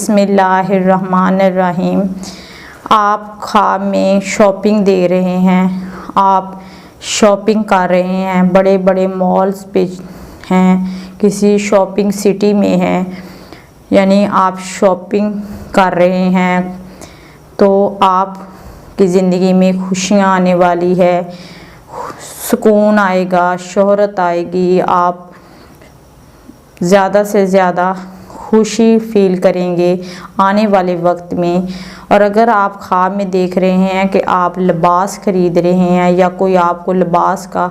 बिस्मिल्लाहिर्रहमानिर्रहीम। आप ख्वाब में शॉपिंग दे रहे हैं, आप शॉपिंग कर रहे हैं, बड़े बड़े मॉल्स पे हैं, किसी शॉपिंग सिटी में हैं, यानी आप शॉपिंग कर रहे हैं तो आपकी ज़िंदगी में खुशियाँ आने वाली है, सुकून आएगा, शोहरत आएगी, आप ज़्यादा से ज़्यादा खुशी फील करेंगे आने वाले वक्त में। और अगर आप ख्वाब में देख रहे हैं कि आप लिबास ख़रीद रहे हैं या कोई आपको लिबास का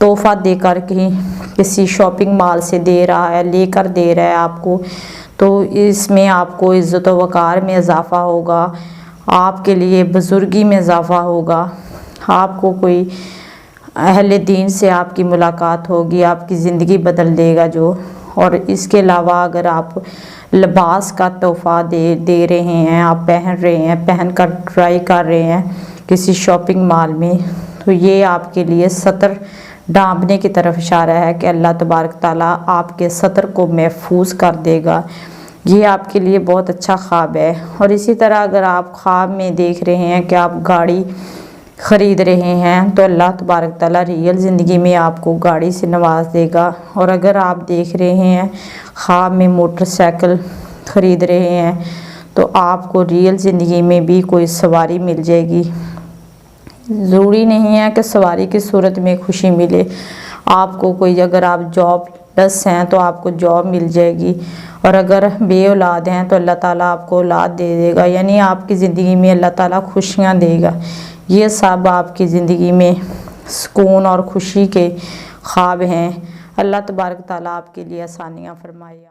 तोहफ़ा देकर के किसी शॉपिंग मॉल से दे रहा है, लेकर दे रहा है आपको, तो इसमें आपको इज़्ज़त व वक़ार में इजाफ़ा होगा, आपके लिए बुज़ुर्गी में इजाफ़ा होगा, आपको कोई अहले दीन से आपकी मुलाकात होगी, आपकी ज़िंदगी बदल देगा जो। और इसके अलावा अगर आप लिबास का तोहफ़ा दे रहे हैं, आप पहन रहे हैं, पहन कर ट्राई कर रहे हैं किसी शॉपिंग मॉल में, तो ये आपके लिए सतर ढांपने की तरफ इशारा है कि अल्लाह तबारक ताला आपके सतर को महफूज कर देगा। ये आपके लिए बहुत अच्छा ख्वाब है। और इसी तरह अगर आप ख्वाब में देख रहे हैं कि आप गाड़ी ख़रीद रहे हैं तो अल्लाह तबारक ताला रियल ज़िंदगी में आपको गाड़ी से नवाज देगा। और अगर आप देख रहे हैं ख्वाब में मोटरसाइकिल ख़रीद रहे हैं तो आपको रियल ज़िंदगी में भी कोई सवारी मिल जाएगी। ज़रूरी नहीं है कि सवारी की सूरत में खुशी मिले, आपको कोई, अगर आप जॉबलेस हैं तो आपको जॉब मिल जाएगी, और अगर बे औलाद हैं तो अल्लाह ताला आपको औलाद दे देगा, यानी आपकी ज़िंदगी में अल्लाह ताला खुशियाँ देगा। ये सब आपकी ज़िंदगी में सुकून और खुशी के ख्वाब हैं। अल्लाह तबारक ताला आपके लिए आसानियाँ फरमाए।